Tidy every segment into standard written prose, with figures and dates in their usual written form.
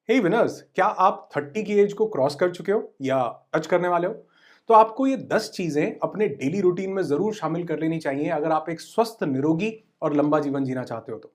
हे winners, क्या आप 30 की एज को क्रॉस कर चुके हो या टच करने वाले हो? तो आपको ये 10 चीजें अपने डेली रूटीन में जरूर शामिल कर लेनी चाहिए अगर आप एक स्वस्थ, निरोगी और लंबा जीवन जीना चाहते हो तो।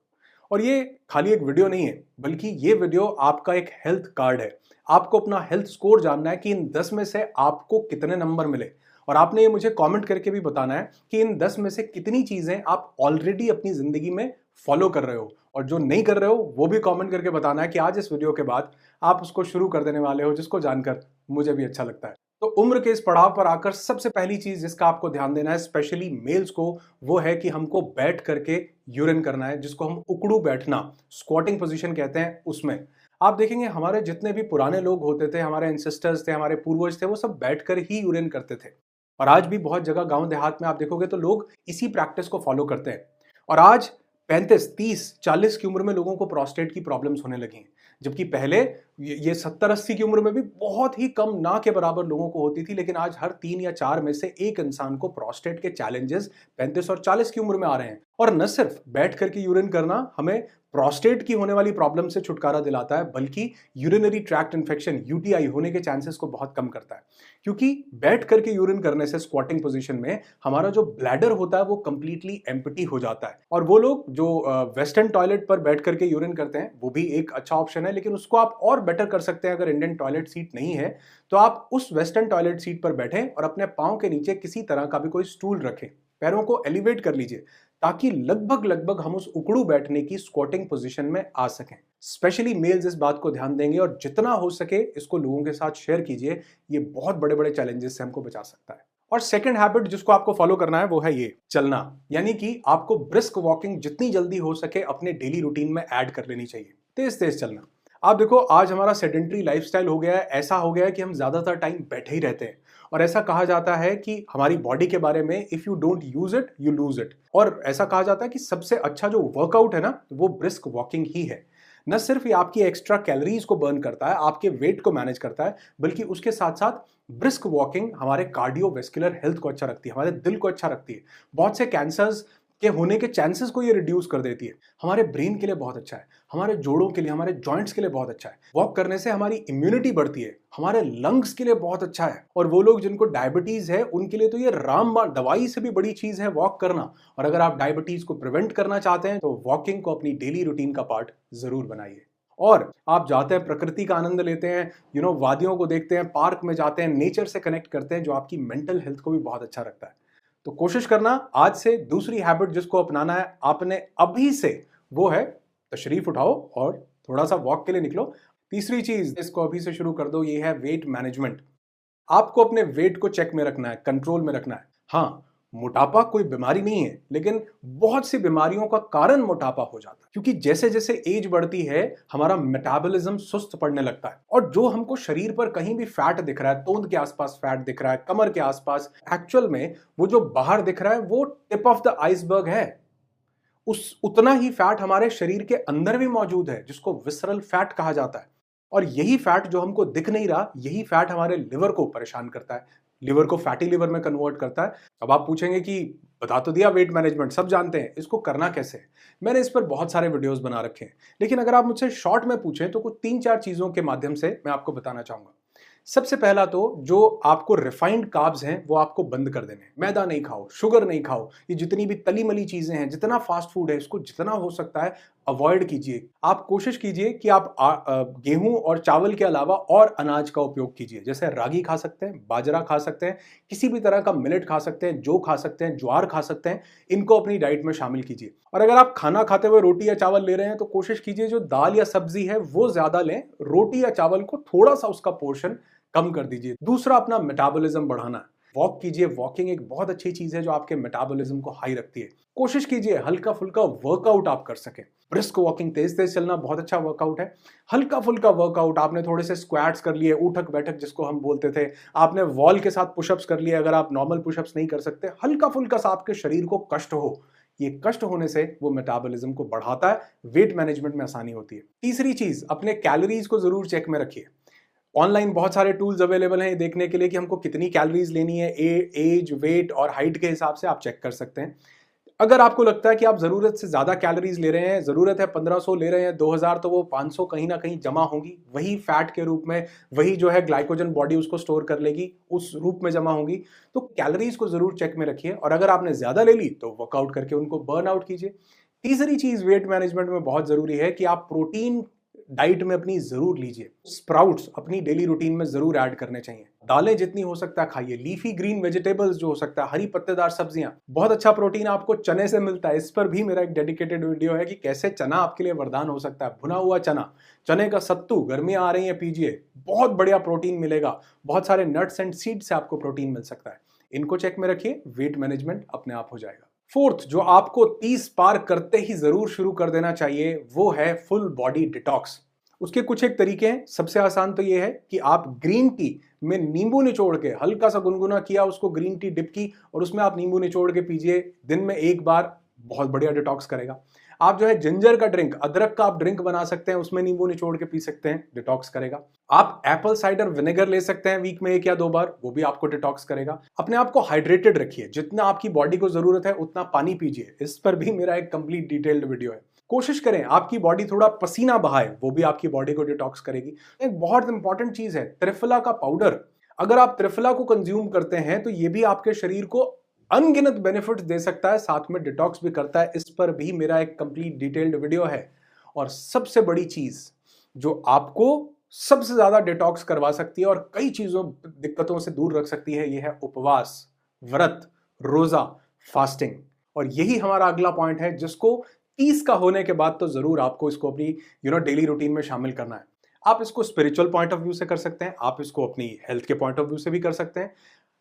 और ये खाली एक वीडियो नहीं है, बल्कि ये वीडियो आपका एक हेल्थ कार्ड है। आपको अपना हेल्थ स्कोर जानना है कि इन 10 में से आपको कितने नंबर मिले। और आपने ये मुझे कमेंट करके भी बताना है कि इन 10 में से कितनी चीजें आप ऑलरेडी अपनी जिंदगी में फॉलो कर रहे हो, और जो नहीं कर रहे हो वो भी कमेंट करके बताना है कि आज इस वीडियो के बाद आप उसको शुरू कर देने वाले हो, जिसको जानकर मुझे भी अच्छा लगता है। तो उम्र के इस पड़ाव पर आकर सबसे पहली चीज जिसका आपको ध्यान देना है, स्पेशली मेल्स को, वो है कि हमको बैठ करके यूरिन करना है, जिसको हम उकड़ू बैठना, स्क्वाटिंग पोजीशन कहते हैं। उसमें आप देखेंगे हमारे जितने भी पुराने लोग होते थे, हमारे एंसेस्टर्स थे, हमारे पूर्वज थे, वो सब बैठकर ही यूरिन करते थे। और आज भी बहुत जगह गांव देहात में आप देखोगे तो लोग इसी प्रैक्टिस को फॉलो करते हैं। और आज 35, 30, 40 की उम्र में लोगों को प्रोस्टेट की प्रॉब्लम्स होने लगी हैं, जबकि पहले ये 70-80 की उम्र में भी बहुत ही कम, ना के बराबर लोगों को होती थी। लेकिन आज हर 3 या 4 में से एक इंसान को प्रोस्टेट के चैलेंजेस 35 और 40 की उम्र में आ रहे हैं। और न सिर्फ बैठ करके यूरिन करना हमें प्रोस्टेट की होने वाली प्रॉब्लम से छुटकारा दिलाता है, बल्कि यूरिनरी ट्रैक्ट इन्फेक्शन, यूटीआई होने के चांसेस को बहुत कम करता है। क्योंकि बैठ करके यूरिन करने से स्क्वाटिंग पोजीशन में हमारा जो ब्लैडर होता है वो कंप्लीटली एम्प्टी हो जाता है। और वो लोग जो वेस्टर्न टॉयलेट पर बैठ करके यूरिन करते हैं वो भी एक अच्छा ऑप्शन है, लेकिन उसको आप और बेटर कर सकते हैं। अगर इंडियन टॉयलेट सीट नहीं है तो आप उस वेस्टर्न टॉयलेट सीट पर बैठें और अपने पांव के नीचे किसी तरह का भी कोई स्टूल रखें, पैरों को एलिवेट कर लीजिए, ताकि लगभग लगभग हम उस उकड़ू बैठने की स्क्वाटिंग पोजीशन में आ सकें। स्पेशली मेल्स इस बात को ध्यान देंगे और जितना हो सके इसको लोगों के साथ शेयर कीजिए। ये बहुत बड़े बड़े चैलेंजेस से हमको बचा सकता है। और सेकंड हैबिट जिसको आपको फॉलो करना है वो है ये चलना, यानी कि आपको ब्रिस्क वॉकिंग जितनी जल्दी हो सके अपने डेली रूटीन में ऐड कर लेनी चाहिए। तेज तेज चलना। आप देखो, आज हमारा सेडेंटरी लाइफस्टाइल हो गया है, ऐसा हो गया है कि हम ज्यादातर टाइम बैठे ही रहते हैं। और ऐसा कहा जाता है कि हमारी बॉडी के बारे में, if you don't use it you lose it. और ऐसा कहा जाता है कि सबसे अच्छा जो वर्कआउट है ना, वो ब्रिस्क वॉकिंग ही है। न सिर्फ ये आपकी एक्स्ट्रा कैलोरीज को बर्न करता है, आपके वेट को मैनेज करता है, बल्कि उसके साथ साथ ब्रिस्क वॉकिंग हमारे कार्डियोवेस्कुलर हेल्थ को अच्छा रखती है, हमारे दिल को अच्छा रखती है। बहुत से कैंसर्स के होने के चांसेस को ये रिड्यूस कर देती है। हमारे ब्रेन के लिए बहुत अच्छा है, हमारे जोड़ों के लिए, हमारे जॉइंट्स के लिए बहुत अच्छा है। वॉक करने से हमारी इम्यूनिटी बढ़ती है, हमारे लंग्स के लिए बहुत अच्छा है। और वो लोग जिनको डायबिटीज है उनके लिए तो ये रामबाण, दवाई से भी बड़ी चीज है वॉक करना। और अगर आप डायबिटीज को प्रिवेंट करना चाहते हैं तो वॉकिंग को अपनी डेली रूटीन का पार्ट जरूर बनाइए। और आप जाते हैं, प्रकृति का आनंद लेते हैं, वादियों को देखते हैं, पार्क में जाते हैं, नेचर से कनेक्ट करते हैं, जो आपकी मेंटल हेल्थ को भी बहुत अच्छा रखता है। तो कोशिश करना आज से दूसरी हैबिट जिसको अपनाना है आपने अभी से, वो है तशरीफ उठाओ और थोड़ा सा वॉक के लिए निकलो। तीसरी चीज इसको अभी से शुरू कर दो, ये है वेट मैनेजमेंट। आपको अपने वेट को चेक में रखना है, कंट्रोल में रखना है। हाँ, मोटापा कोई बीमारी नहीं है, लेकिन बहुत सी बीमारियों का कारण मोटापा हो जाता है, क्योंकि जैसे जैसे एज बढ़ती है हमारा मेटाबॉलिज्म सुस्त पड़ने लगता है। और जो हमको शरीर पर कहीं भी फैट दिख रहा है, तोंद के आसपास फैट दिख रहा है, कमर के आसपास, एक्चुअल में वो जो बाहर दिख रहा है वो टिप ऑफ द आइसबर्ग है। उस उतना ही फैट हमारे शरीर के अंदर भी मौजूद है, जिसको विसरल फैट कहा जाता है। और यही फैट जो हमको दिख नहीं रहा, यही फैट हमारे लिवर को परेशान करता है, लिवर को फैटी लिवर में कन्वर्ट करता है। अब आप पूछेंगे कि बता तो दिया वेट मैनेजमेंट, सब जानते हैं, इसको करना कैसे है? मैंने इस पर बहुत सारे वीडियोस बना रखे हैं, लेकिन अगर आप मुझसे शॉर्ट में पूछें तो कुछ 3-4 चीजों के माध्यम से मैं आपको बताना चाहूंगा। सबसे पहला तो जो आपको रिफाइंड कार्ब्स हैं वो आपको बंद कर देने हैं। मैदा नहीं खाओ, शुगर नहीं खाओ, ये जितनी भी तली मली चीजें हैं, जितना फास्ट फूड है, इसको जितना हो सकता है अवॉइड कीजिए। आप कोशिश कीजिए कि आप गेहूं और चावल के अलावा और अनाज का उपयोग कीजिए, जैसे रागी खा सकते हैं, बाजरा खा सकते हैं, किसी भी तरह का मिलेट खा सकते हैं, जौ खा सकते हैं, ज्वार खा सकते हैं। इनको अपनी डाइट में शामिल कीजिए। और अगर आप खाना खाते हुए रोटी या चावल ले रहे हैं तो कोशिश कीजिए जो दाल या सब्जी है वो ज्यादा लें, रोटी या चावल को थोड़ा सा उसका पोर्शन कम कर दीजिए। दूसरा, अपना मेटाबॉलिज्म बढ़ाना। वॉक कीजिए, वॉकिंग एक बहुत अच्छी चीज है जो आपके मेटाबॉलिज्म को हाई रखती है। कोशिश कीजिए हल्का फुल्का वर्कआउट आप कर सकें। ब्रिस्क वॉकिंग, तेज तेज चलना बहुत अच्छा वर्कआउट है। हल्का फुल्का वर्कआउट, आपने थोड़े से स्क्वाट्स कर लिए, उठक बैठक जिसको हम बोलते थे, आपने वॉल के साथ पुशअप्स कर लिए। अगर आप नॉर्मल पुशअप्स नहीं कर सकते, हल्का फुल्का सा आपके शरीर को कष्ट हो, ये कष्ट होने से वो मेटाबॉलिज्म को बढ़ाता है, वेट मैनेजमेंट में आसानी होती है। तीसरी चीज, अपने कैलोरीज को जरूर चेक में रखिए। ऑनलाइन बहुत सारे टूल्स अवेलेबल हैं देखने के लिए कि हमको कितनी कैलोरीज लेनी है, एज, वेट और हाइट के हिसाब से आप चेक कर सकते हैं। अगर आपको लगता है कि आप जरूरत से ज्यादा कैलोरीज ले रहे हैं, जरूरत है 1500 ले रहे हैं 2000, तो वो 500 कहीं ना कहीं जमा होंगी, वही फैट के रूप में, वही जो है ग्लाइकोजन बॉडी उसको स्टोर कर लेगी, उस रूप में जमा होंगी। तो कैलोरीज को जरूर चेक में रखिए, और अगर आपने ज्यादा ले ली तो वर्कआउट करके उनको बर्न आउट कीजिए। तीसरी चीज वेट मैनेजमेंट में बहुत जरूरी है कि आप प्रोटीन डाइट में अपनी जरूर लीजिए। स्प्राउट्स अपनी डेली रूटीन में जरूर ऐड करने चाहिए। दालें जितनी हो सकता है खाइए। लीफी ग्रीन वेजिटेबल्स जो हो सकता है, हरी पत्तेदार सब्जियां, बहुत अच्छा प्रोटीन आपको चने से मिलता है। इस पर भी मेरा एक डेडिकेटेड वीडियो है कि कैसे चना आपके लिए वरदान हो सकता है। भुना हुआ चना, चने का सत्तू, गर्मियां आ रही हैं पीजिए, बहुत बढ़िया प्रोटीन मिलेगा। बहुत सारे नट्स एंड सीड से आपको प्रोटीन मिल सकता है। इनको चेक में रखिए, वेट मैनेजमेंट अपने आप हो जाएगा। फोर्थ, जो आपको 30 पार करते ही जरूर शुरू कर देना चाहिए, वो है फुल बॉडी डिटॉक्स। उसके कुछ एक तरीके हैं। सबसे आसान तो ये है कि आप ग्रीन टी में नींबू निचोड़ के, हल्का सा गुनगुना किया, उसको ग्रीन टी डिप की और उसमें आप नींबू निचोड़ के पीजिए दिन में एक बार, बहुत बढ़िया डिटॉक्स करेगा। आप जो है जिंजर का ड्रिंक, अदरक का आप ड्रिंक बना सकते हैं, उसमें नींबू निचोड़ के पी सकते हैं, डिटॉक्स करेगा। आप एप्पल साइडर विनेगर ले सकते हैं वीक में 1 या 2 बार, वो भी आपको डिटॉक्स करेगा। अपने आप को हाइड्रेटेड रखिए, जितना आपकी बॉडी को जरूरत है उतना पानी पीजिए। इस पर भी मेरा एक कंप्लीट डिटेल्ड वीडियो है। कोशिश करें आपकी बॉडी थोड़ा पसीना बहाए, वो भी आपकी बॉडी को डिटॉक्स करेगी। एक बहुत इंपॉर्टेंट चीज है त्रिफला का पाउडर। अगर आप त्रिफला को कंज्यूम करते हैं तो ये भी आपके शरीर को अनगिनत बेनिफिट्स दे सकता है, साथ में डिटॉक्स भी करता है। इस पर भी मेरा एक कंप्लीट डिटेल्ड वीडियो है। और सबसे बड़ी चीज जो आपको सबसे ज्यादा डिटॉक्स करवा सकती है और कई चीजों, दिक्कतों से दूर रख सकती है, यह है उपवास, व्रत, रोजा, फास्टिंग। और यही हमारा अगला पॉइंट है, जिसको 30 का होने के बाद तो जरूर आपको इसको अपनी डेली रूटीन में शामिल करना है। आप इसको स्पिरिचुअल पॉइंट ऑफ व्यू से कर सकते हैं, आप इसको अपनी हेल्थ के पॉइंट ऑफ व्यू से भी कर सकते हैं।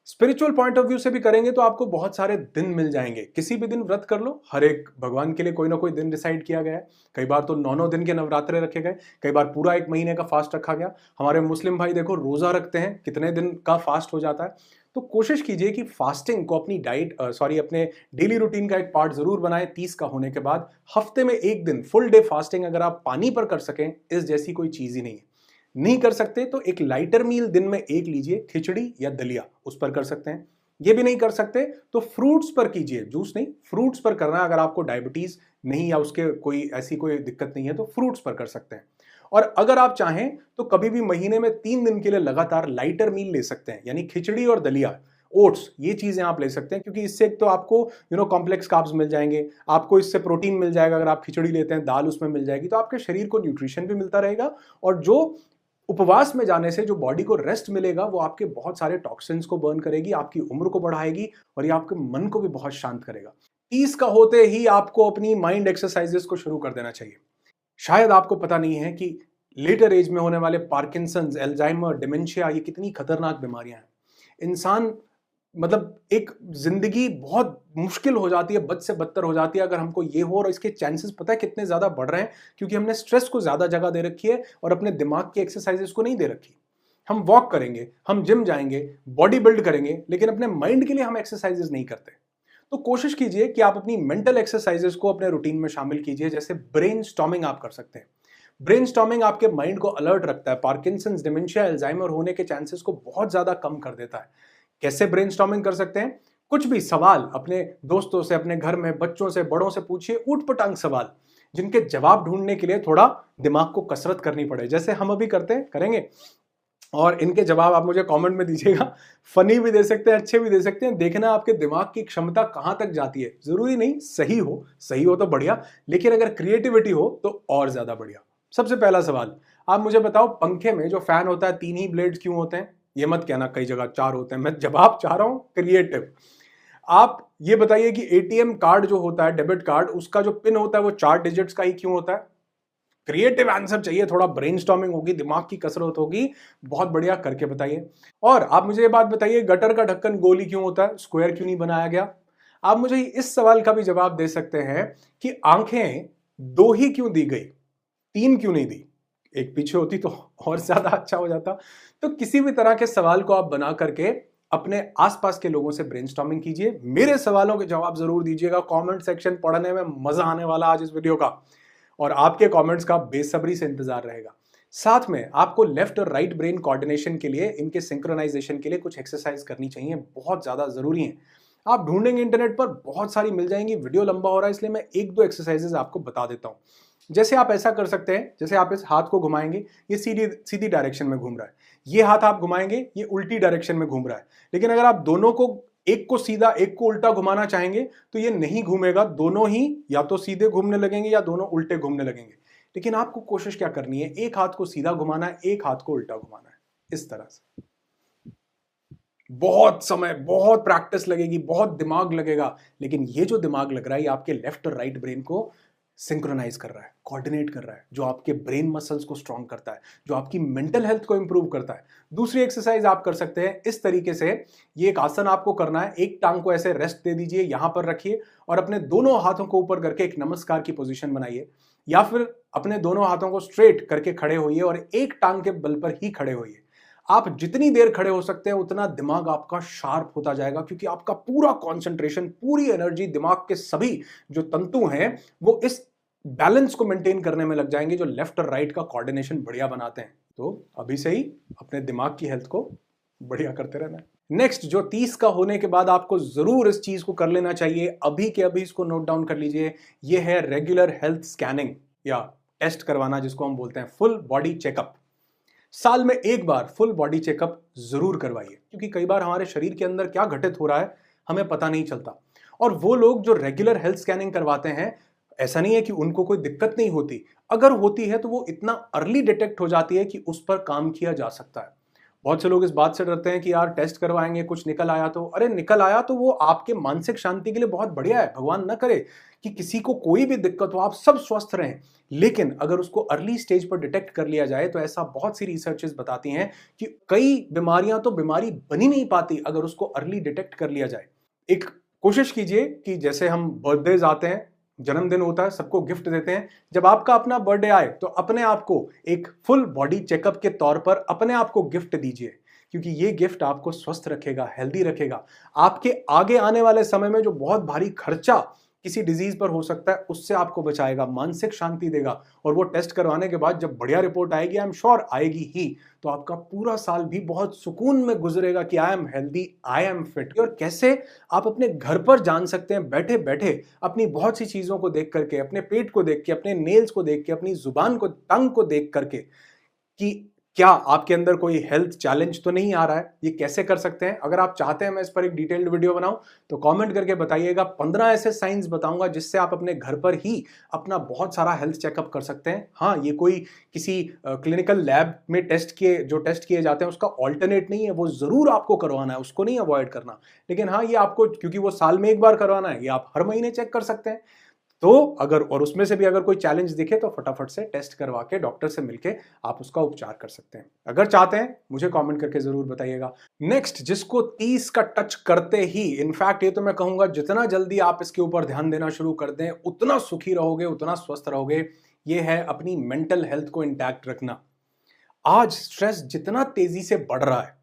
स्पिरिचुअल पॉइंट ऑफ व्यू से भी करेंगे तो आपको बहुत सारे दिन मिल जाएंगे। किसी भी दिन व्रत कर लो, हर एक भगवान के लिए कोई ना कोई दिन डिसाइड किया गया है। कई बार तो 9 दिन के नवरात्रे रखे गए, कई बार पूरा 1 महीने का फास्ट रखा गया। हमारे मुस्लिम भाई देखो रोजा रखते हैं, कितने दिन का फास्ट हो जाता है। तो कोशिश कीजिए कि फास्टिंग को अपनी अपने डेली रूटीन का एक पार्ट जरूर बनाएं। 30 का होने के बाद हफ्ते में 1 दिन फुल डे फास्टिंग अगर आप पानी पर कर सकें, इस जैसी कोई चीज ही नहीं है। नहीं कर सकते तो एक लाइटर मील दिन में 1 लीजिए, खिचड़ी या दलिया, उस पर कर सकते हैं। ये भी नहीं कर सकते तो फ्रूट्स पर कीजिए, जूस नहीं, फ्रूट्स पर करना है। अगर आपको डायबिटीज नहीं या उसके कोई ऐसी कोई दिक्कत नहीं है तो फ्रूट्स पर कर सकते हैं। और अगर आप चाहें तो कभी भी महीने में 3 दिन के लिए लगातार लाइटर मील ले सकते हैं, यानी खिचड़ी और दलिया, ओट्स, ये चीजें आप ले सकते हैं। क्योंकि इससे एक तो आपको कॉम्प्लेक्स कार्ब्स मिल जाएंगे, आपको इससे प्रोटीन मिल जाएगा। अगर आप खिचड़ी लेते हैं, दाल उसमें मिल जाएगी, तो आपके शरीर को न्यूट्रिशन भी मिलता रहेगा। और जो उपवास में जाने से जो बॉडी को रेस्ट मिलेगा, वो आपके बहुत सारे टॉक्सिन्स को बर्न करेगी, आपकी उम्र को बढ़ाएगी और ये आपके मन को भी बहुत शांत करेगा। 30 का होते ही आपको अपनी माइंड एक्सरसाइजेस को शुरू कर देना चाहिए। शायद आपको पता नहीं है कि लेटर एज में होने वाले पार्किंसंस, एल्जाइमर, डिमेंशिया, ये कितनी खतरनाक बीमारियां हैं। इंसान एक जिंदगी बहुत मुश्किल हो जाती है, बद से बदतर हो जाती है अगर हमको ये हो। और इसके चांसेस पता है कितने ज्यादा बढ़ रहे हैं, क्योंकि हमने स्ट्रेस को ज्यादा जगह दे रखी है और अपने दिमाग की एक्सरसाइजेस को नहीं दे रखी। हम वॉक करेंगे, हम जिम जाएंगे, बॉडी बिल्ड करेंगे, लेकिन अपने माइंड के लिए हम एक्सरसाइजेस नहीं करते। तो कोशिश कीजिए कि आप अपनी मेंटल एक्सरसाइजेस को अपने रूटीन में शामिल कीजिए। जैसे ब्रेन स्टॉर्मिंग आप कर सकते हैं। ब्रेन स्टॉर्मिंग आपके माइंड को अलर्ट रखता है, पार्किंसंस, डिमेंशिया, अल्जाइमर होने के चांसेस को बहुत ज्यादा कम कर देता है। कैसे ब्रेनस्टॉर्मिंग कर सकते हैं? कुछ भी सवाल अपने दोस्तों से, अपने घर में बच्चों से, बड़ों से पूछिए, ऊट-पटांग सवाल, जिनके जवाब ढूंढने के लिए थोड़ा दिमाग को कसरत करनी पड़े, जैसे हम अभी करते हैं, करेंगे। और इनके जवाब आप मुझे कमेंट में दीजिएगा। फनी भी दे सकते हैं, अच्छे भी दे सकते हैं। देखना आपके दिमाग की क्षमता कहां तक जाती है। जरूरी नहीं सही हो तो बढ़िया, लेकिन अगर क्रिएटिविटी हो तो और ज्यादा बढ़िया। सबसे पहला सवाल, आप मुझे बताओ, पंखे में जो फैन होता है 3 ही ब्लेड्स क्यों होते हैं? ये मत कहना कई जगह 4 होते हैं। मैं जवाब चाह रहा हूं क्रिएटिव। आप ये बताइए कि एटीएम कार्ड जो होता है, डेबिट कार्ड, उसका जो पिन होता है वो 4 डिजिट्स का ही क्यों होता है? क्रिएटिव आंसर चाहिए, थोड़ा ब्रेनस्टॉर्मिंग होगी, दिमाग की कसरत होगी, बहुत बढ़िया करके बताइए। और आप मुझे ये बात बताइए, गटर का ढक्कन गोली क्यों होता है, स्क्वायर क्यों नहीं बनाया गया? आप मुझे इस सवाल का भी जवाब दे सकते हैं कि आंखें 2 ही क्यों दी गई, 3 क्यों नहीं दी? एक पीछे होती तो और ज्यादा अच्छा हो जाता। तो किसी भी तरह के सवाल को आप बना करके अपने आसपास के लोगों से ब्रेनस्टॉर्मिंग कीजिए। मेरे सवालों के जवाब जरूर दीजिएगा। कमेंट सेक्शन पढ़ने में मजा आने वाला आज इस वीडियो का, और आपके कमेंट्स का बेसब्री से इंतजार रहेगा। साथ में आपको लेफ्ट और राइट ब्रेन कोऑर्डिनेशन के लिए, इनके सिंक्रोनाइजेशन के लिए कुछ एक्सरसाइज करनी चाहिए, बहुत ज्यादा जरूरी है। आप ढूंढेंगे इंटरनेट पर, बहुत सारी मिल जाएंगी। वीडियो लंबा हो रहा है इसलिए मैं एक दो एक्सरसाइजेज आपको बता देता हूं। जैसे आप ऐसा कर सकते हैं, जैसे आप इस हाथ को घुमाएंगे, ये सीधी सीधी डायरेक्शन में घूम रहा है। ये हाथ आप घुमाएंगे, ये उल्टी डायरेक्शन में घूम रहा है। लेकिन अगर आप दोनों को, एक को सीधा एक को उल्टा घुमाना चाहेंगे तो ये नहीं घूमेगा। दोनों ही या तो सीधे घूमने लगेंगे या दोनों उल्टे घूमने लगेंगे। लेकिन आपको कोशिश क्या करनी है, एक हाथ को सीधा घुमाना है, एक हाथ को उल्टा घुमाना है, इस तरह से। बहुत समय, बहुत प्रैक्टिस लगेगी, बहुत दिमाग लगेगा, लेकिन ये जो दिमाग लग रहा है ये आपके लेफ्ट और राइट ब्रेन को सिंक्रोनाइज कर रहा है, कोऑर्डिनेट कर रहा है, जो आपके ब्रेन मसल्स को स्ट्रांग करता है, जो आपकी मेंटल हेल्थ को इंप्रूव करता है। दूसरी एक्सरसाइज आप कर सकते हैं इस तरीके से। ये एक आसन आपको करना है, एक टांग को ऐसे रेस्ट दे दीजिए, यहां पर रखिए और अपने दोनों हाथों को ऊपर करके एक नमस्कार की पोजीशन बनाइए, या फिर अपने दोनों हाथों को स्ट्रेट करके खड़े होइए और एक टांग के बल पर ही खड़े होइए। आप जितनी देर खड़े हो सकते हैं उतना दिमाग आपका शार्प होता जाएगा, क्योंकि आपका पूरा कंसंट्रेशन, पूरी एनर्जी, दिमाग के सभी जो तंतु हैं वो इस बैलेंस को मेंटेन करने में लग जाएंगे, जो लेफ्ट और राइट का कोऑर्डिनेशन बढ़िया बनाते हैं। तो अभी से ही अपने दिमाग की हेल्थ को बढ़िया करते रहना है। नेक्स्ट, जो 30 का होने के बाद आपको जरूर इस चीज को कर लेना चाहिए, अभी के अभी इसको नोट डाउन कर लीजिए, ये है रेगुलर हेल्थ स्कैनिंग या टेस्ट करवाना, जिसको हम बोलते हैं फुल बॉडी चेकअप। साल में एक बार फुल बॉडी चेकअप जरूर करवाइए, क्योंकि कई बार हमारे शरीर के अंदर क्या घटित हो रहा है हमें पता नहीं चलता। और वो लोग जो रेगुलर हेल्थ स्कैनिंग करवाते हैं, ऐसा नहीं है कि उनको कोई दिक्कत नहीं होती, अगर होती है तो वो इतना अर्ली डिटेक्ट हो जाती है कि उस पर काम किया जा सकता है। बहुत से लोग इस बात से डरते हैं कि यार टेस्ट करवाएंगे, कुछ निकल आया तो, अरे निकल आया तो वो आपके मानसिक शांति के लिए बहुत बढ़िया है। भगवान न करे कि किसी को कोई भी दिक्कत हो, आप सब स्वस्थ रहें। लेकिन अगर उसको अर्ली स्टेज पर डिटेक्ट कर लिया जाए तो ऐसा बहुत सी रिसर्चेस बताती हैं कि कई बीमारियां तो बीमारी बनी नहीं पाती अगर उसको अर्ली डिटेक्ट कर लिया जाए। एक कोशिश कीजिए कि जैसे हम बर्थडेज आते हैं, जन्मदिन होता है, सबको गिफ्ट देते हैं, जब आपका अपना बर्थडे आए तो अपने आप को एक फुल बॉडी चेकअप के तौर पर अपने आप को गिफ्ट दीजिए, क्योंकि ये गिफ्ट आपको स्वस्थ रखेगा, हेल्दी रखेगा। आपके आगे आने वाले समय में जो बहुत भारी खर्चा किसी डिजीज पर हो सकता है उससे आपको बचाएगा, मानसिक शांति देगा। और वो टेस्ट करवाने के बाद जब बढ़िया रिपोर्ट आएगी, आई एम श्योर आएगी ही, तो आपका पूरा साल भी बहुत सुकून में गुजरेगा कि I am healthy, I am fit. और कैसे आप अपने घर पर जान सकते हैं, बैठे बैठे अपनी बहुत सी चीजों को देख करके, अपने पेट को देख के, अपने नेल्स को देख के, अपनी जुबान को, टंग को देख करके, कि क्या आपके अंदर कोई हेल्थ चैलेंज तो नहीं आ रहा है। ये कैसे कर सकते हैं, अगर आप चाहते हैं मैं इस पर एक डिटेल्ड वीडियो बनाऊं तो कमेंट करके बताइएगा। 15 ऐसे साइंस बताऊंगा जिससे आप अपने घर पर ही अपना बहुत सारा हेल्थ चेकअप कर सकते हैं। हाँ, ये कोई किसी क्लिनिकल लैब में टेस्ट किए जाते हैं उसका ऑल्टरनेट नहीं है, वो जरूर आपको करवाना है, उसको नहीं अवॉइड करना। लेकिन हाँ, ये आपको, क्योंकि वो साल में एक बार करवाना है, ये आप हर महीने चेक कर सकते हैं। तो अगर, और उसमें से भी अगर कोई चैलेंज दिखे तो फटाफट से टेस्ट करवा के डॉक्टर से मिलके आप उसका उपचार कर सकते हैं। अगर चाहते हैं मुझे कमेंट करके जरूर बताइएगा। नेक्स्ट, जिसको 30 का टच करते ही, इनफैक्ट ये तो मैं कहूंगा जितना जल्दी आप इसके ऊपर ध्यान देना शुरू कर दें उतना सुखी रहोगे, उतना स्वस्थ रहोगे, ये है अपनी मेंटल हेल्थ को इंटैक्ट रखना। आज स्ट्रेस जितना तेजी से बढ़ रहा है,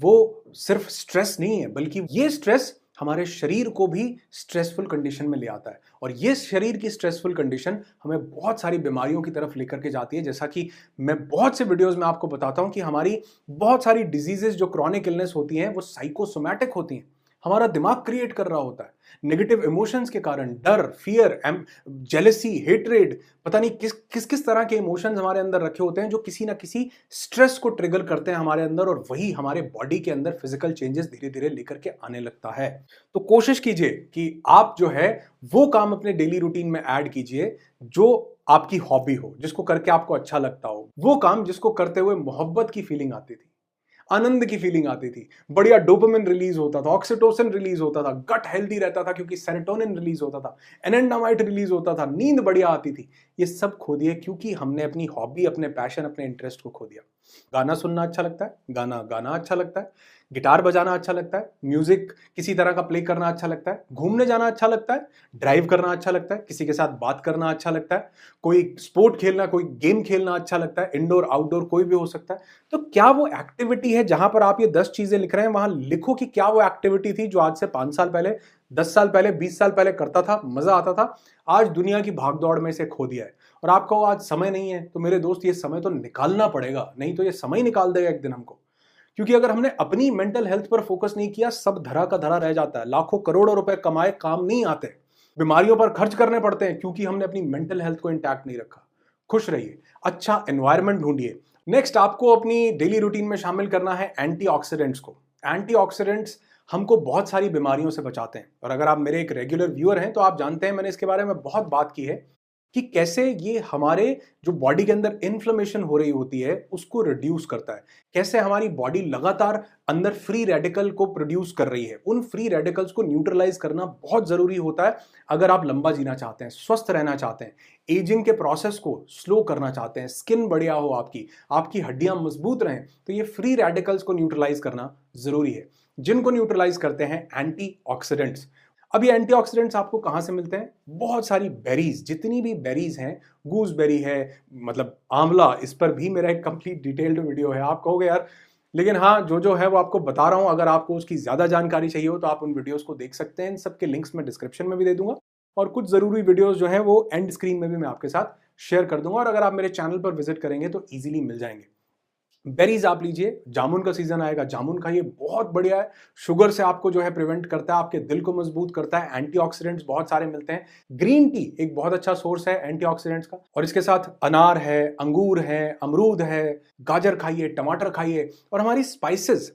वो सिर्फ स्ट्रेस नहीं है, बल्कि ये स्ट्रेस हमारे शरीर को भी स्ट्रेसफुल कंडीशन में ले आता है। और ये शरीर की स्ट्रेसफुल कंडीशन हमें बहुत सारी बीमारियों की तरफ लेकर के जाती है। जैसा कि मैं बहुत से वीडियोस में आपको बताता हूं कि हमारी बहुत सारी डिजीजेस जो क्रॉनिक इलनेस होती हैं वो साइकोसोमैटिक होती हैं, हमारा दिमाग क्रिएट कर रहा होता है। नेगेटिव इमोशंस के कारण, डर, फियर, जेलसी, हेट्रेड, पता नहीं किस किस तरह के इमोशंस हमारे अंदर रखे होते हैं जो किसी ना किसी स्ट्रेस को ट्रिगर करते हैं हमारे अंदर, और वही हमारे बॉडी के अंदर फिजिकल चेंजेस धीरे धीरे लेकर के आने लगता है। तो कोशिश कीजिए कि आप जो है वो काम अपने डेली रूटीन में ऐड कीजिए जो आपकी हॉबी हो, जिसको करके आपको अच्छा लगता हो, वो काम जिसको करते हुए मोहब्बत की फीलिंग आती थी, आनंद की फीलिंग आती थी, बढ़िया डोपामिन रिलीज होता था, ऑक्सीटोसिन रिलीज होता था, गट हेल्दी रहता था क्योंकि सेरोटोनिन रिलीज होता था, एनेंडामाइड रिलीज होता था, नींद बढ़िया आती थी। ये सब खो दिए क्योंकि हमने अपनी हॉबी, अपने पैशन, अपने इंटरेस्ट को खो दिया। गाना सुनना अच्छा लगता है, गाना गाना अच्छा लगता है, गिटार बजाना अच्छा लगता है, म्यूजिक किसी तरह का प्ले करना अच्छा लगता है, घूमने जाना अच्छा लगता है, ड्राइव करना अच्छा लगता है, किसी के साथ बात करना अच्छा लगता है, कोई स्पोर्ट खेलना, कोई गेम खेलना अच्छा लगता है, इंडोर आउटडोर कोई भी हो सकता है। तो क्या वो एक्टिविटी है, जहां पर आप ये 10 चीजें लिख रहे हैं वहां लिखो कि क्या वो एक्टिविटी थी जो आज से 5 साल पहले, 10 साल पहले, 20 साल पहले करता था, मजा आता था, आज दुनिया की भागदौड़ में से खो दिया है। और आपको आज समय नहीं है तो मेरे दोस्त ये समय तो निकालना पड़ेगा, नहीं तो ये समय निकाल देगा एक दिन हमको। क्योंकि अगर हमने अपनी मेंटल हेल्थ पर फोकस नहीं किया, सब धरा का धरा रह जाता है। लाखों करोड़ों रुपए कमाए काम नहीं आते, बीमारियों पर खर्च करने पड़ते हैं क्योंकि हमने अपनी मेंटल हेल्थ को इंटैक्ट नहीं रखा। खुश रहिए, अच्छा एनवायरनमेंट ढूंढिए। नेक्स्ट, आपको अपनी डेली रूटीन में शामिल करना है एंटीऑक्सीडेंट्स को। एंटीऑक्सीडेंट्स हमको बहुत सारी बीमारियों से बचाते हैं, और अगर आप मेरे एक रेगुलर व्यूअर हैं तो आप जानते हैं मैंने इसके बारे में बहुत बात की है कि कैसे ये हमारे जो बॉडी के अंदर इन्फ्लेमेशन हो रही होती है उसको रिड्यूस करता है, कैसे हमारी बॉडी लगातार अंदर फ्री रेडिकल को प्रोड्यूस कर रही है। उन फ्री रेडिकल्स को न्यूट्रलाइज करना बहुत जरूरी होता है अगर आप लंबा जीना चाहते हैं, स्वस्थ रहना चाहते हैं, एजिंग के प्रोसेस को स्लो करना चाहते हैं, स्किन बढ़िया हो, आपकी हड्डियां मजबूत रहें, तो ये फ्री रेडिकल्स को न्यूट्रलाइज करना जरूरी है, जिनको न्यूट्रलाइज करते हैं एंटीऑक्सीडेंट्स। अब ये एंटीऑक्सीडेंट्स आपको कहां से मिलते हैं? बहुत सारी बेरीज, जितनी भी बेरीज हैं, गूसबेरी है, मतलब आंवला, इस पर भी मेरा एक कंप्लीट डिटेल्ड वीडियो है। आप कहोगे यार, लेकिन हाँ, जो है वो आपको बता रहा हूं, अगर आपको उसकी ज्यादा जानकारी चाहिए हो तो आप उन वीडियोस को देख सकते हैं। इन सबके लिंक्स मैं डिस्क्रिप्शन में भी दे दूंगा, और कुछ जरूरी वीडियोस जो है वो एंड स्क्रीन में भी मैं आपके साथ शेयर कर दूंगा, और अगर आप मेरे चैनल पर विजिट करेंगे तो इजीली मिल जाएंगे। बेरीज आप लीजिए, जामुन का सीजन आएगा, जामुन खाइए, बहुत बढ़िया है, शुगर से आपको जो है प्रिवेंट करता है, आपके दिल को मजबूत करता है, एंटीऑक्सीडेंट्स बहुत सारे मिलते हैं। ग्रीन टी एक बहुत अच्छा सोर्स है एंटीऑक्सीडेंट्स का, और इसके साथ अनार है, अंगूर है, अमरूद है, गाजर खाइए, टमाटर खाइए, और हमारी स्पाइसेस,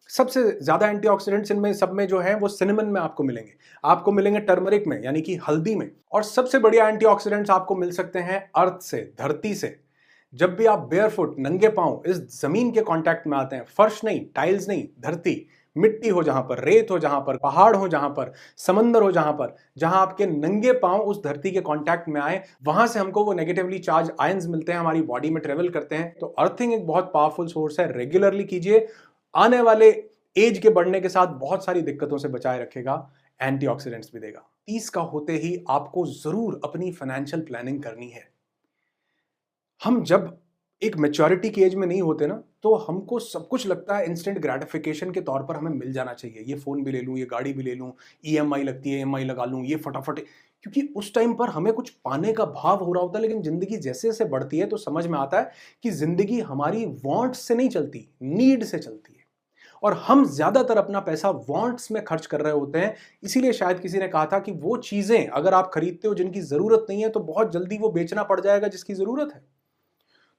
सबसे ज्यादा एंटीऑक्सीडेंट्स इनमें सब में जो है वो सिनेमन में आपको मिलेंगे टर्मरिक में, यानी कि हल्दी में, और सबसे बढ़िया एंटीऑक्सीडेंट्स आपको मिल सकते हैं अर्थ से, धरती से। जब भी आप बेयरफुट, नंगे पांव इस जमीन के कांटेक्ट में आते हैं, फर्श नहीं, टाइल्स नहीं, धरती, मिट्टी हो जहां पर, रेत हो जहां पर, पहाड़ हो जहां पर, समंदर हो जहां पर, जहां आपके नंगे पांव उस धरती के कांटेक्ट में आए, वहां से हमको वो नेगेटिवली चार्ज आयंस मिलते हैं, हमारी बॉडी में ट्रेवल करते हैं। तो अर्थिंग एक बहुत पावरफुल सोर्स है, रेगुलरली कीजिए, आने वाले एज के बढ़ने के साथ बहुत सारी दिक्कतों से बचाए रखेगा, एंटीऑक्सीडेंट्स भी देगा। 30 का होते ही आपको जरूर अपनी फाइनेंशियल प्लानिंग करनी है। हम जब एक मैच्योरिटी की एज में नहीं होते ना, तो हमको सब कुछ लगता है इंस्टेंट ग्रेटिफिकेशन के तौर पर हमें मिल जाना चाहिए। ये फोन भी ले लूं, ये गाड़ी भी ले लूं, ईएमआई लगती है, ईएमआई लगा लूं, ये फटाफट, क्योंकि उस टाइम पर हमें कुछ पाने का भाव हो रहा होता है। लेकिन जिंदगी जैसे जैसे बढ़ती है तो समझ में आता है कि जिंदगी हमारी वांट्स से नहीं चलती, नीड से चलती है, और हम ज्यादातर अपना पैसा वांट्स में खर्च कर रहे होते हैं। इसीलिए शायद किसी ने कहा था कि वो चीजें अगर आप खरीदते हो जिनकी जरूरत नहीं है तो बहुत जल्दी वो बेचना पड़ जाएगा जिसकी जरूरत है।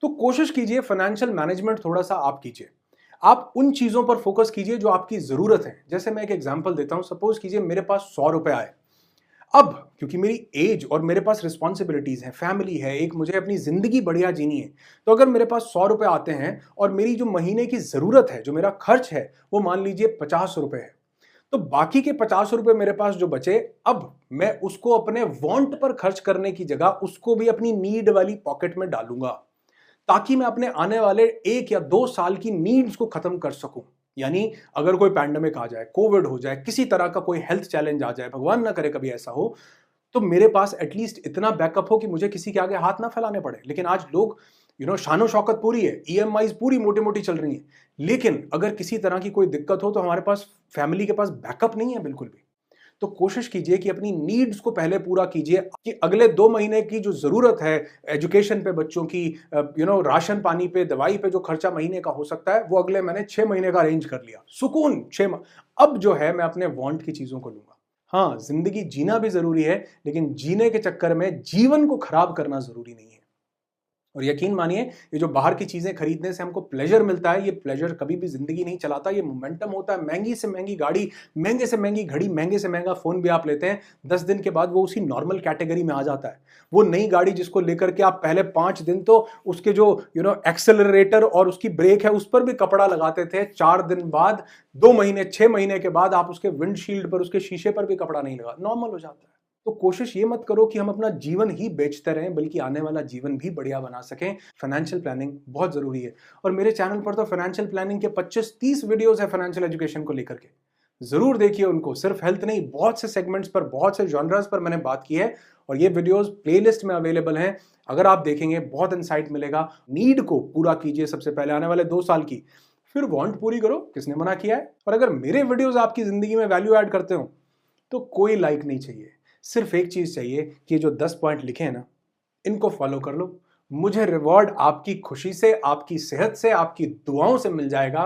तो कोशिश कीजिए फाइनेंशियल मैनेजमेंट थोड़ा सा आप कीजिए, आप उन चीजों पर फोकस कीजिए जो आपकी जरूरत है। जैसे मैं एक एग्जांपल देता हूं, सपोज कीजिए मेरे पास 100 रुपए आए, अब क्योंकि मेरी एज और मेरे पास रिस्पॉन्सिबिलिटीज हैं, फैमिली है, एक मुझे अपनी जिंदगी बढ़िया जीनी है, तो अगर मेरे पास 100 रुपए आते हैं और मेरी जो महीने की जरूरत है, जो मेरा खर्च है, वो मान लीजिए 50 रुपए है, तो बाकी के 50 रुपए मेरे पास जो बचे, अब मैं उसको अपने वांट पर खर्च करने की जगह उसको भी अपनी नीड वाली पॉकेट में डालूंगा, ताकि मैं अपने आने वाले 1 या 2 साल की नीड्स को खत्म कर सकूं। यानी अगर कोई पैंडेमिक आ जाए, कोविड हो जाए, किसी तरह का कोई हेल्थ चैलेंज आ जाए, भगवान ना करे कभी ऐसा हो, तो मेरे पास एटलीस्ट इतना बैकअप हो कि मुझे किसी के आगे हाथ ना फैलाने पड़े। लेकिन आज लोग शानो शौकत पूरी है, ईएमआईज पूरी मोटी मोटी चल रही हैं, लेकिन अगर किसी तरह की कोई दिक्कत हो तो हमारे पास, फैमिली के पास बैकअप नहीं है बिल्कुल भी। तो कोशिश कीजिए कि अपनी नीड्स को पहले पूरा कीजिए, कि अगले 2 महीने की जो जरूरत है, एजुकेशन पे बच्चों की, राशन पानी पे, दवाई पे जो खर्चा महीने का हो सकता है, वो अगले मैंने 6 महीने का अरेंज कर लिया, सुकून 6 अब जो है मैं अपने वांट की चीजों को लूंगा। हाँ, जिंदगी जीना भी जरूरी है, लेकिन जीने के चक्कर में जीवन को खराब करना जरूरी नहीं है। और यकीन मानिए, ये जो बाहर की चीजें खरीदने से हमको प्लेजर मिलता है, ये प्लेजर कभी भी जिंदगी नहीं चलाता, ये मोमेंटम होता है। महंगी से महंगी गाड़ी, महंगे से महंगी घड़ी, महंगे से महंगा फोन भी आप लेते हैं, 10 दिन के बाद वो उसी नॉर्मल कैटेगरी में आ जाता है। वो नई गाड़ी जिसको लेकर के आप पहले 5 दिन तो उसके जो एक्सेलरेटर और उसकी ब्रेक है उस पर भी कपड़ा लगाते थे, 4 दिन बाद, 2 महीने, 6 महीने के बाद आप उसके विंडशील्ड पर, उसके शीशे पर भी कपड़ा नहीं लगा, नॉर्मल हो जाता है। तो कोशिश ये मत करो कि हम अपना जीवन ही बेचते रहें, बल्कि आने वाला जीवन भी बढ़िया बना सकें। फाइनेंशियल प्लानिंग बहुत जरूरी है, और मेरे चैनल पर तो फाइनेंशियल प्लानिंग के 25-30 वीडियोस है फाइनेंशियल एजुकेशन को लेकर के, जरूर देखिए उनको। सिर्फ हेल्थ नहीं, बहुत से सेगमेंट्स पर, बहुत से जॉनर्स पर मैंने बात की है, और ये वीडियोस प्लेलिस्ट में अवेलेबल हैं। अगर आप देखेंगे बहुत इंसाइट मिलेगा। नीड को पूरा कीजिए सबसे पहले, आने वाले 2 साल की, फिर वांट पूरी करो, किसने मना किया है। और अगर मेरे वीडियोस आपकी जिंदगी में वैल्यू ऐड करते हो तो कोई लाइक नहीं चाहिए, सिर्फ एक चीज चाहिए कि जो 10 पॉइंट लिखे हैं ना, इनको फॉलो कर लो। मुझे रिवॉर्ड आपकी खुशी से, आपकी सेहत से, आपकी दुआओं से मिल जाएगा।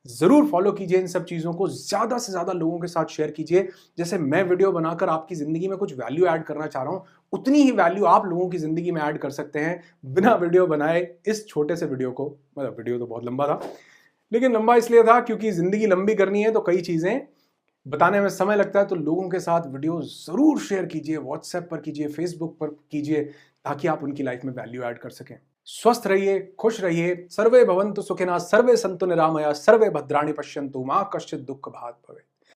जरूर फॉलो कीजिए इन सब चीजों को, ज्यादा से ज्यादा लोगों के साथ शेयर कीजिए। जैसे मैं वीडियो बनाकर आपकी जिंदगी में कुछ वैल्यू ऐड करना चाह रहा हूं, उतनी ही वैल्यू आप लोगों की जिंदगी में ऐड कर सकते हैं बिना वीडियो बनाए। इस छोटे से वीडियो को, मतलब वीडियो तो बहुत लंबा था, लेकिन लंबा इसलिए था क्योंकि जिंदगी लंबी करनी है तो कई चीजें बताने में समय लगता है। तो लोगों के साथ वीडियो जरूर शेयर कीजिए, व्हाट्सएप पर कीजिए, फेसबुक पर कीजिए, ताकि आप उनकी लाइफ में वैल्यू ऐड कर सकें। स्वस्थ रहिए, खुश रहिए। सर्वे भवन्तु सुखिनः, सर्वे सन्तु निरामया, सर्वे भद्राणि पश्यन्तु, मा कश्चित् दुःख भाग् भवेत्।